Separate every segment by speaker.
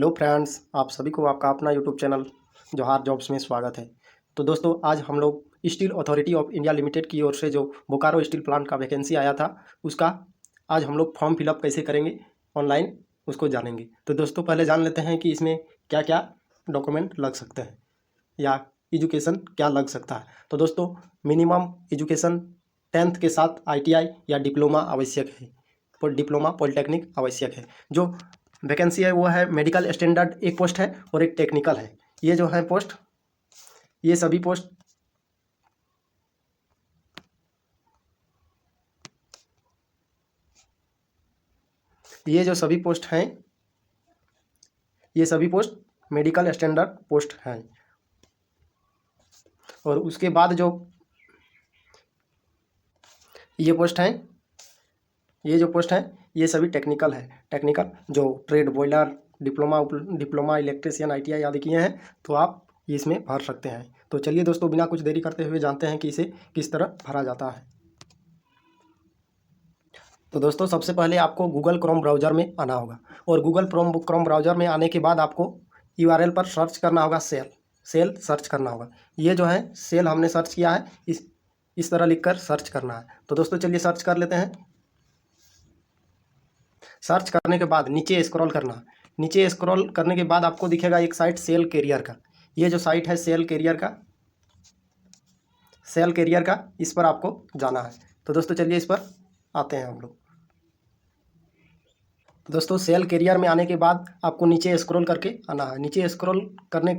Speaker 1: Hello friends, आप सभी को आपका अपना यूट्यूब चैनल जोहार जॉब्स में स्वागत है। तो दोस्तों, आज हम लोग steel authority of India limited की ओर से जो बोकारो स्टील प्लांट का वैकेंसी आया था, उसका आज हम लोग फॉर्म फिलअप कैसे करेंगे ऑनलाइन, उसको जानेंगे। तो दोस्तों, पहले जान लेते हैं कि इसमें क्या क्या डॉक्यूमेंट लग सकते हैं या एजुकेशन क्या लग सकता है। तो दोस्तों, मिनिमम एजुकेशन 10th के साथ ITI या डिप्लोमा आवश्यक है, और डिप्लोमा पॉलिटेक्निक आवश्यक है। जो वैकेंसी है वो है मेडिकल स्टैंडर्ड एक पोस्ट है और एक टेक्निकल है। ये जो है पोस्ट, ये सभी पोस्ट ये जो सभी पोस्ट हैं, ये सभी पोस्ट मेडिकल स्टैंडर्ड पोस्ट हैं। और उसके बाद जो ये पोस्ट हैं, ये जो पोस्ट हैं, ये सभी टेक्निकल है। टेक्निकल जो trade boiler, diploma electrician ITI आदि किए हैं, तो आप इसमें भर सकते हैं। तो चलिए दोस्तों, बिना कुछ देरी करते हुए जानते हैं कि इसे किस तरह भरा जाता है। तो दोस्तों, सबसे पहले आपको गूगल क्रोम ब्राउज़र में आना होगा, और गूगल क्रोम ब्राउज़र में आने के बाद आपको URL पर सर्च करना होगा, सेल सर्च करना होगा। ये जो है सेल हमने सर्च किया है, इस तरह लिखकर सर्च करना है। तो दोस्तों, चलिए सर्च कर लेते हैं। सर्च करने के बाद नीचे स्क्रॉल करना है। नीचे स्क्रॉल करने के बाद आपको दिखेगा एक साइट सेल कैरियर का। ये जो साइट है सेल कैरियर का, इस पर आपको जाना है। तो दोस्तों, चलिए इस पर आते हैं हम लोग। तो दोस्तों, सेल कैरियर में आने के बाद आपको नीचे स्क्रॉल करके आना है। नीचे स्क्रॉल करने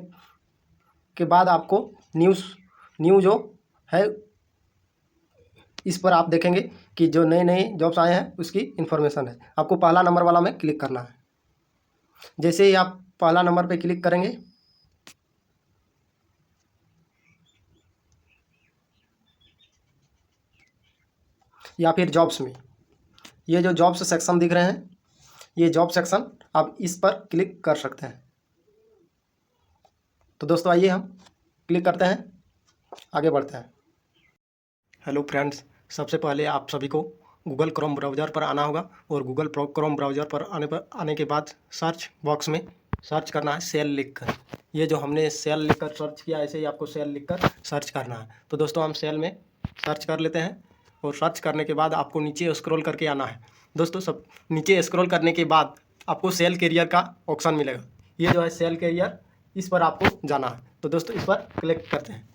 Speaker 1: के बाद आपको न्यू जो है, इस पर आप देखेंगे कि जो नए नए जॉब्स आए हैं उसकी इन्फॉर्मेशन है। आपको पहला नंबर वाला में क्लिक करना है। जैसे ही आप पहला नंबर पे क्लिक करेंगे, या फिर जॉब्स में ये जो जॉब्स सेक्शन दिख रहे हैं, ये जॉब सेक्शन आप इस पर क्लिक कर सकते हैं। तो दोस्तों, आइए हम क्लिक करते हैं, आगे बढ़ते हैं। हेलो फ्रेंड्स, सबसे पहले आप सभी को गूगल क्रोम ब्राउज़र पर आना होगा, और गूगल क्रोम ब्राउज़र पर आने के बाद सर्च बॉक्स में सर्च करना है सेल लिखकर। ये जो हमने सेल लिखकर सर्च किया, ऐसे ही आपको सेल लिखकर सर्च करना है। तो दोस्तों, हम सेल में सर्च कर लेते हैं, और सर्च करने के बाद आपको नीचे स्क्रॉल करके आना है। दोस्तों, सब नीचे स्क्रॉल करने के बाद आपको सेल कैरियर का ऑप्शन मिलेगा। ये जो है सेल कैरियर, इस पर आपको जाना है। तो दोस्तों, इस पर क्लिक करते हैं।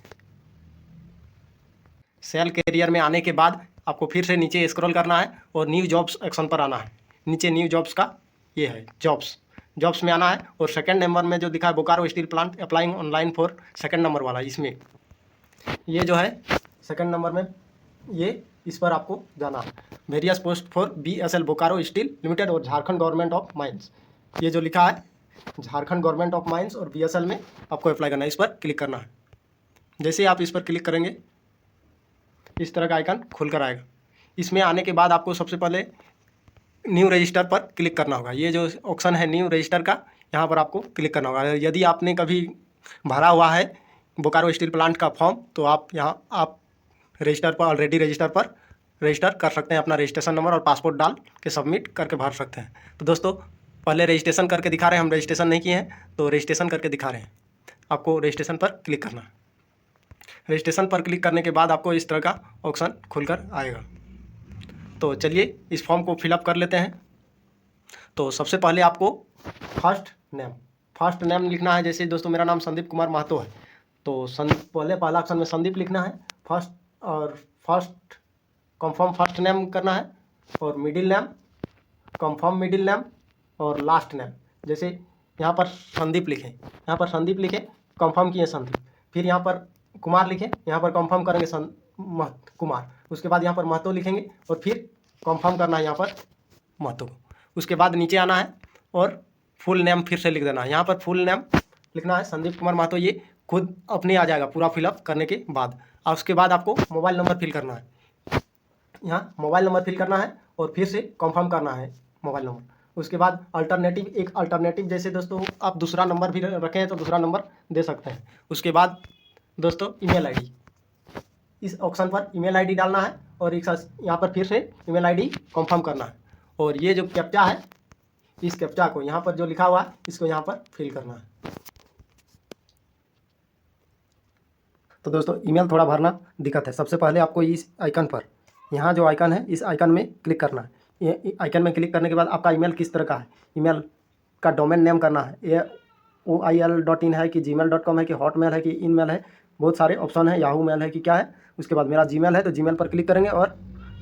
Speaker 1: सेल कैरियर में आने के बाद आपको फिर से नीचे स्क्रॉल करना है, और न्यू जॉब्स एक्शन पर आना है। नीचे न्यू जॉब्स का ये है जॉब्स में आना है, और सेकंड नंबर में जो दिखा है Bokaro steel plant applying online for second number वाला, इसमें ये जो है सेकंड नंबर में, ये इस पर आपको जाना है। Various post for BSL Bokaro steel limited और झारखंड गवर्नमेंट ऑफ माइंस, ये जो लिखा है झारखंड गवर्नमेंट ऑफ माइंस और BSL में आपको अप्लाई करना है। इस पर क्लिक करना है। जैसे ही आप इस पर क्लिक करेंगे, इस तरह का आइकन खुल कर आएगा। इसमें आने के बाद आपको सबसे पहले न्यू रजिस्टर पर क्लिक करना होगा। ये जो ऑप्शन है न्यू रजिस्टर का, यहाँ पर आपको क्लिक करना होगा। यदि आपने कभी भरा हुआ है बोकारो स्टील प्लांट का फॉर्म, तो आप ऑलरेडी रजिस्टर पर रजिस्टर कर सकते हैं। अपना रजिस्ट्रेशन नंबर और पासपोर्ट डाल के सबमिट करके भर सकते हैं। तो दोस्तों, पहले रजिस्ट्रेशन करके दिखा रहे हैं, हम रजिस्ट्रेशन नहीं किए हैं, तो रजिस्ट्रेशन करके दिखा रहे हैं। आपको रजिस्ट्रेशन पर क्लिक करना है। रजिस्ट्रेशन पर क्लिक करने के बाद आपको इस तरह का ऑप्शन खुलकर आएगा। तो चलिए इस फॉर्म को फिलअप कर लेते हैं। तो सबसे पहले आपको फर्स्ट नेम लिखना है। जैसे दोस्तों, मेरा नाम संदीप कुमार महतो है, तो पहला ऑप्शन में संदीप लिखना है। फर्स्ट कंफर्म फर्स्ट नेम करना है, और middle name confirm middle name, और लास्ट नेम। जैसे यहाँ पर संदीप लिखें, कंफर्म किए संदीप। फिर यहाँ पर कुमार लिखें, यहाँ पर कंफर्म करेंगे कुमार। उसके बाद यहाँ पर महतो लिखेंगे, और फिर कंफर्म करना है यहाँ पर महतो। उसके बाद नीचे आना है, और फुल नेम फिर से लिख देना है। यहाँ पर फुल नेम लिखना है संदीप कुमार महतो, ये खुद अपने आ जाएगा पूरा फिलअप करने के बाद। और उसके बाद आपको मोबाइल नंबर फिल करना है। यहाँ मोबाइल नंबर फिल करना है, और फिर से कंफर्म करना है मोबाइल नंबर। उसके बाद अल्टरनेटिव, जैसे दोस्तों आप दूसरा नंबर भी रखें हैं तो दूसरा नंबर दे सकते हैं। उसके बाद दोस्तों ईमेल आईडी, इस ऑप्शन पर ईमेल आईडी डालना है, और एक साथ यहाँ पर फिर से ईमेल आईडी कंफर्म करना है। और ये जो कैप्चा है, इस कैप्चा को यहाँ पर जो लिखा हुआ है इसको यहाँ पर फिल करना है। तो दोस्तों ईमेल थोड़ा भरना दिक्कत है। सबसे पहले आपको इस आइकन पर, यहाँ जो आइकन है इस आइकन में क्लिक करना है। ये आइकन में क्लिक करने के बाद आपका ईमेल किस तरह का है, ईमेल का डोमेन नेम करना है। ये OIL.in है कि gmail.com है कि हॉटमेल है कि इनमेल है, बहुत सारे ऑप्शन है, याहू मेल है कि क्या है। उसके बाद मेरा जीमेल है तो जीमेल पर क्लिक करेंगे और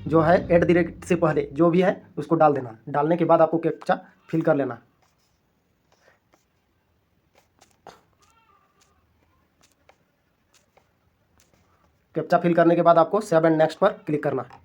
Speaker 1: जो है @ से पहले जो भी है उसको डाल देना। डालने के बाद आपको कैप्चा फिल कर लेना। कैप्चा फिल करने के बाद आपको सेव एंड नेक्स्ट पर क्लिक करना है।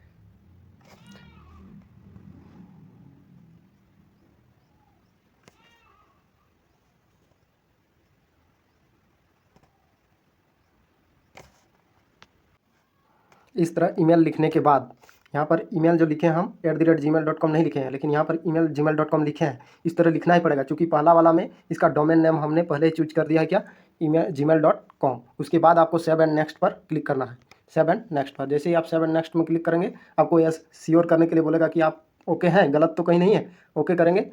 Speaker 1: इस तरह ईमेल लिखने के बाद यहाँ पर ईमेल जो लिखे हैं हम @gmail.com नहीं लिखे हैं, लेकिन यहाँ पर ईमेल gmail.com लिखे हैं। इस तरह लिखना ही पड़ेगा क्योंकि पहला वाला में इसका डोमेन नेम हमने पहले ही चूज कर दिया है, क्या, ईमेल gmail.com। उसके बाद आपको सेव एंड नेक्स्ट पर क्लिक करना है। सेव एंड नेक्स्ट पर जैसे ही आप सेव एंड नेक्स्ट में क्लिक करेंगे आपको यह श्योर करने के लिए बोलेगा कि आप ओके हैं, गलत तो कहीं नहीं है, ओके करेंगे।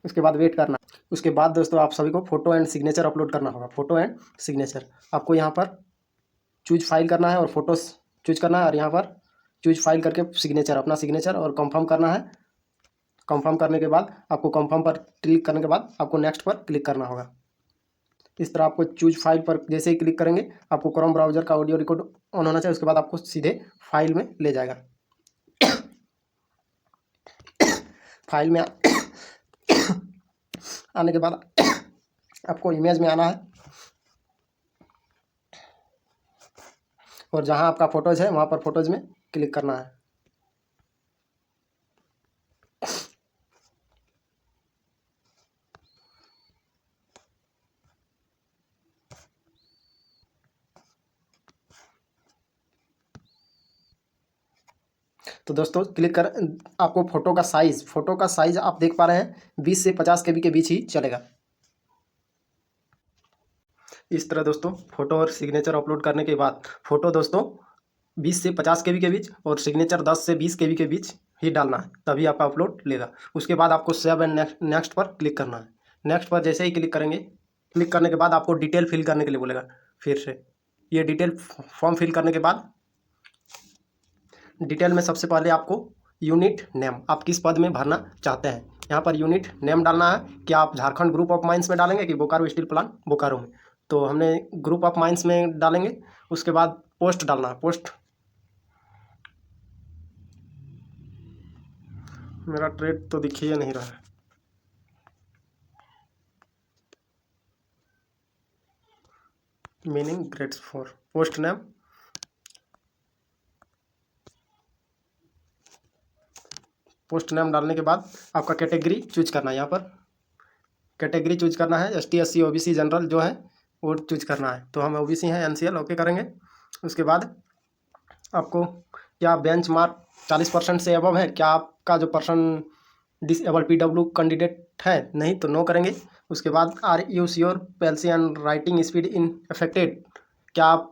Speaker 1: उसके बाद वेट करना। उसके बाद दोस्तों आप सभी को फ़ोटो एंड सिग्नेचर अपलोड करना होगा। फ़ोटो एंड सिग्नेचर आपको यहाँ पर चूज फाइल करना है और फोटोस चूज करना है और यहाँ पर चूज फाइल करके सिग्नेचर, अपना सिग्नेचर और कंफर्म करना है। कंफर्म करने के बाद आपको कंफर्म पर क्लिक करने के बाद आपको नेक्स्ट पर क्लिक करना होगा। इस तरह आपको चूज फाइल पर जैसे ही क्लिक करेंगे आपको क्रोम ब्राउज़र का ऑडियो रिकॉर्ड ऑन होना चाहिए। उसके बाद आपको सीधे फाइल में ले जाएगा। फाइल में आने के बाद आपको इमेज में आना है और जहां आपका फ़ोटोज़ है वहां पर फ़ोटोज़ में क्लिक करना है। तो दोस्तों क्लिक कर आपको फ़ोटो का साइज़ आप देख पा रहे हैं 20 से 50 KB के बीच ही चलेगा। इस तरह दोस्तों फ़ोटो और सिग्नेचर अपलोड करने के बाद फ़ोटो दोस्तों 20 से 50 KB के बीच और सिग्नेचर 10 से 20 KB के बीच ही डालना है, तभी आपका अपलोड लेगा। उसके बाद आपको सेव एंड नेक्स्ट पर क्लिक करना है। नेक्स्ट पर जैसे ही क्लिक करेंगे, क्लिक करने के बाद आपको डिटेल फिल करने के लिए बोलेगा। फिर से ये डिटेल फॉर्म फिल करने के बाद डिटेल में सबसे पहले आपको यूनिट नेम, आप किस पद में भरना चाहते हैं, यहाँ पर यूनिट नेम डालना है। कि आप झारखंड ग्रुप ऑफ माइंस में डालेंगे कि बोकारो स्टील प्लांट बोकारो में, तो हमने ग्रुप ऑफ माइंस में डालेंगे। उसके बाद पोस्ट डालना है। पोस्ट मेरा ट्रेड तो दिख ही नहीं रहा है। Meaning grades 4। Post name, post name डालने के बाद आपका कैटेगरी चूज करना है। यहाँ पर कैटेगरी चूज करना है, ST SC OBC जनरल जो है वो चूज करना है। तो हम OBC हैं, NCL ओके करेंगे। उसके बाद आपको क्या बेंच मार्क 40% से अबव है, क्या आपका जो पर्सन डिसेबल PW कैंडिडेट है, नहीं तो नो करेंगे। उसके बाद आर यू श्योर पेल्सी and writing speed in affected, क्या आप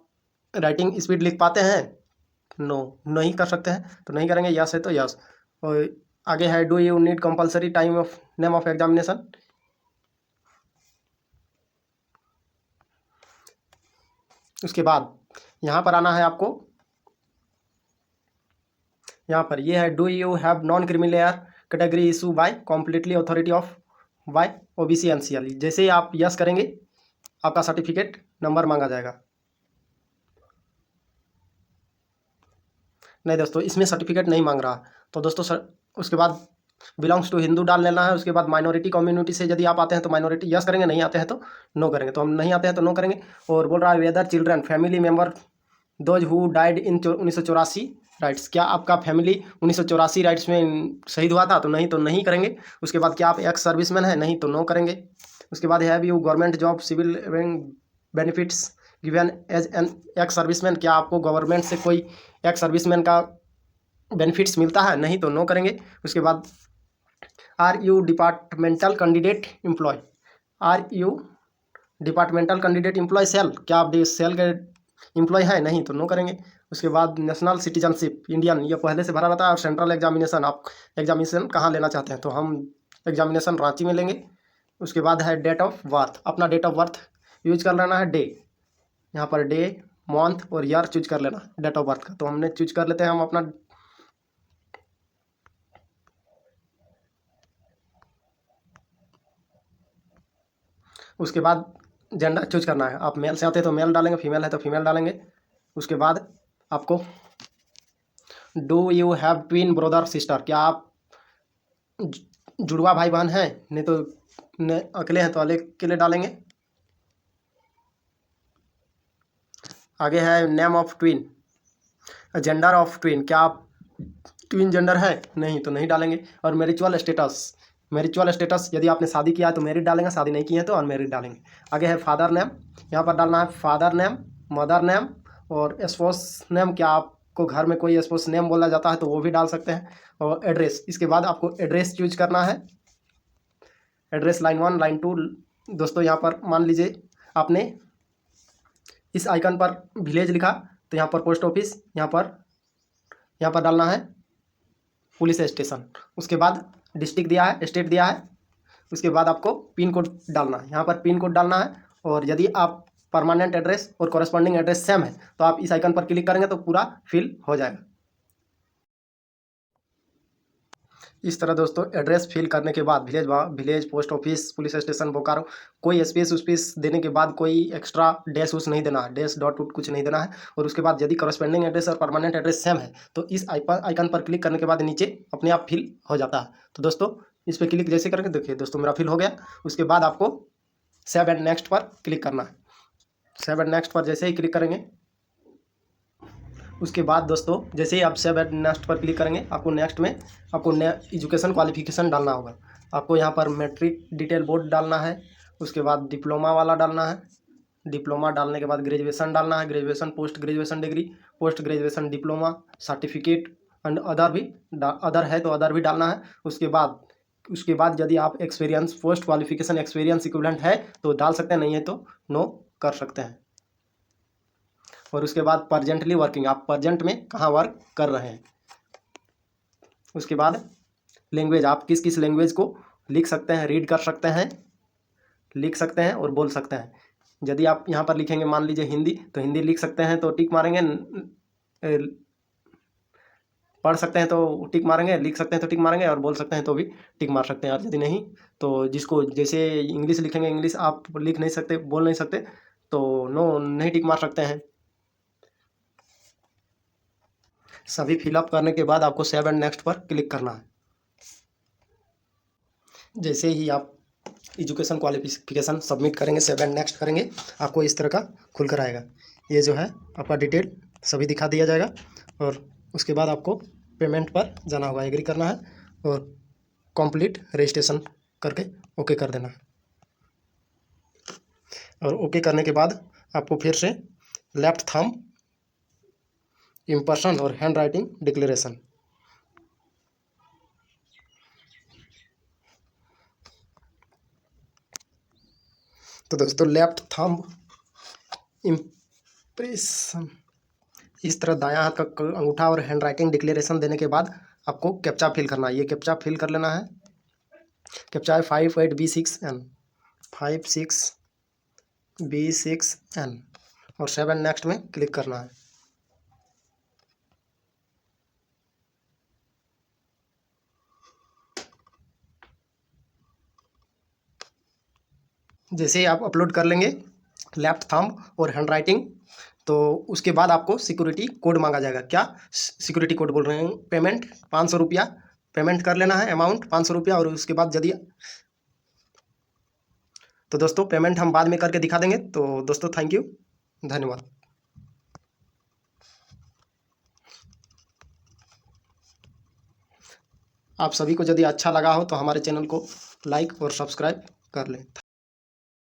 Speaker 1: राइटिंग स्पीड लिख पाते हैं, नो नहीं कर सकते हैं तो नहीं करेंगे। यस है तो यस। और आगे है do you need compulsory time of name of examination, उसके बाद यहाँ पर आना है आपको। यहाँ पर ये है do you have non creamy layer category issue by completely authority of by OBC NCL। जैसे ही आप यस करेंगे आपका सर्टिफिकेट नंबर मांगा जाएगा। नहीं दोस्तों इसमें सर्टिफिकेट नहीं मांग रहा। तो दोस्तों उसके बाद बिलोंग्स टू हिंदू डाल लेना है। उसके बाद माइनॉरिटी कम्युनिटी से यदि आप आते हैं तो माइनॉरिटी यस करेंगे, नहीं आते हैं तो नो करेंगे। तो हम नहीं आते हैं तो नो करेंगे। और बोल रहा है whether children family member those who died in 1984 riots, क्या आपका फैमिली 1984 राइट्स में शहीद हुआ था, तो नहीं करेंगे। उसके बाद क्या आप एक्स सर्विसमैन है, नहीं तो नो करेंगे। उसके बाद have you government job civil benefits given as an ex serviceman, क्या आपको गवर्नमेंट से कोई एक्स सर्विसमैन का बेनिफिट्स मिलता है, नहीं तो नो करेंगे। उसके बाद are you departmental candidate employ, are you departmental candidate employ cell, क्या आप सेल के एम्प्लॉय हैं, नहीं तो नो करेंगे। उसके बाद नेशनल सिटीजनशिप इंडियन, ये पहले से भरा रहता है। और सेंट्रल एग्जामिनेशन, आप एग्जामिनेशन कहाँ लेना चाहते हैं, तो हम एग्जामिनेशन रांची में लेंगे। उसके बाद है डेट ऑफ बर्थ, अपना डेट ऑफ बर्थ यूज कर लेना है, डे, यहाँ पर डे, मंथ और ईयर चूज कर लेना डेट ऑफ बर्थ का। तो हमने चूज कर लेते हैं हम अपना। उसके बाद जेंडर चूज करना है, आप मेल से आते हैं तो मेल डालेंगे, फीमेल है तो फीमेल डालेंगे। उसके बाद आपको do you have twin brother sister, क्या आप जुड़वा भाई बहन हैं, नहीं तो अकेले हैं तो अकेले डालेंगे। आगे है name of twin, gender of twin, क्या आप ट्विन जेंडर है, नहीं तो नहीं डालेंगे। और मैरिचुअल स्टेटस, मैरिचुअल स्टेटस यदि आपने शादी किया है तो मैरिड डालेंगे, शादी नहीं की है तो अनमैरिड डालेंगे। आगे है फादर नेम, यहाँ पर डालना है फादर नेम, मदर नेम और स्पोस नेम, क्या आपको घर में कोई स्पोस नेम बोला जाता है तो वो भी डाल सकते हैं। और एड्रेस, इसके बाद आपको एड्रेस चूज करना है, एड्रेस लाइन 1 लाइन 2। दोस्तों यहाँ पर मान लीजिए आपने इस आइकन पर विलेज लिखा तो यहाँ पर पोस्ट ऑफिस, यहाँ पर डालना है पुलिस स्टेशन। उसके बाद डिस्ट्रिक्ट दिया है, स्टेट दिया है। उसके बाद आपको पिन कोड डालना है, यहाँ पर पिन कोड डालना है। और यदि आप परमानेंट एड्रेस और कॉरेस्पॉन्डिंग एड्रेस सेम है तो आप इस आइकन पर क्लिक करेंगे तो पूरा फिल हो जाएगा। इस तरह दोस्तों एड्रेस फिल करने के बाद village, post office, police station, Bokaro, कोई स्पेस देने के बाद कोई एक्स्ट्रा डैश उस नहीं देना है, डैश डॉट उट कुछ नहीं देना है। और उसके बाद यदि करस्पेंडिंग एड्रेस और परमानेंट एड्रेस सेम है तो इस आइकन पर क्लिक करने के बाद नीचे अपने आप फिल हो जाता है। तो दोस्तों इस पर क्लिक जैसे करेंगे, देखिए दोस्तों मेरा फिल हो गया। उसके बाद आपको सेव एंड नेक्स्ट पर क्लिक करना है। सेव एंड नेक्स्ट पर जैसे ही क्लिक करेंगे, उसके बाद दोस्तों जैसे ही आप सेव एंड नेक्स्ट पर क्लिक करेंगे, आपको नेक्स्ट में आपको एजुकेशन क्वालिफिकेशन डालना होगा। आपको यहाँ पर मैट्रिक डिटेल बोर्ड डालना है, उसके बाद डिप्लोमा वाला डालना है, डिप्लोमा डालने के बाद ग्रेजुएशन डालना है, graduation, post graduation degree, post graduation diploma, certificate and other भी अदर है तो अदर भी डालना है। उसके बाद यदि आप experience, post qualification experience equivalent है तो डाल सकते हैं, नहीं है तो नो कर सकते हैं। और उसके बाद प्रजेंटली वर्किंग, आप प्रजेंट में कहाँ वर्क कर रहे हैं। उसके बाद लैंग्वेज, आप किस किस लैंग्वेज को लिख सकते हैं, रीड कर सकते हैं, लिख सकते हैं और बोल सकते हैं। यदि आप यहाँ पर लिखेंगे मान लीजिए हिंदी, तो हिंदी लिख सकते हैं तो टिक मारेंगे, पढ़ सकते हैं तो टिक मारेंगे, लिख सकते हैं तो टिक मारेंगे और बोल सकते हैं तो भी टिक मार सकते हैं। और यदि नहीं तो जिसको जैसे इंग्लिश लिखेंगे, इंग्लिश आप लिख नहीं सकते, बोल नहीं सकते तो नो नहीं टिक मार सकते हैं। सभी फिलअप करने के बाद आपको सेव एंड नेक्स्ट पर क्लिक करना है। जैसे ही आप एजुकेशन क्वालिफिकेशन सबमिट करेंगे, सेव एंड नेक्स्ट करेंगे, आपको इस तरह का खुल कर आएगा। ये जो है आपका डिटेल सभी दिखा दिया जाएगा। और उसके बाद आपको पेमेंट पर जाना होगा, एग्री करना है और कंप्लीट रजिस्ट्रेशन करके ओके कर देना है। और ओके करने के बाद आपको फिर से लेफ्ट थंब इम्प्रेशन और हैंड राइटिंग डिक्लेरेशन, तो दोस्तों लेफ्ट थंब इम्प्रेशन, इस तरह दायां हाथ का अंगूठा और हैंड राइटिंग डिक्लेरेशन देने के बाद आपको कैप्चा फिल करना है। ये कैप्चा फिल कर लेना है। कैप्चा है 58B6N, 56B6N और 7 नेक्स्ट में क्लिक करना है। जैसे ही आप अपलोड कर लेंगे लेफ्ट थंब और हैंड राइटिंग, तो उसके बाद आपको सिक्योरिटी कोड मांगा जाएगा। क्या सिक्योरिटी कोड बोल रहे हैं, पेमेंट 500 रुपया पेमेंट कर लेना है, अमाउंट 500 रुपया। और उसके बाद यदि तो दोस्तों पेमेंट हम बाद में करके दिखा देंगे। तो दोस्तों थैंक यू, धन्यवाद। आप सभी को यदि अच्छा लगा हो तो हमारे चैनल को लाइक और सब्सक्राइब कर लें।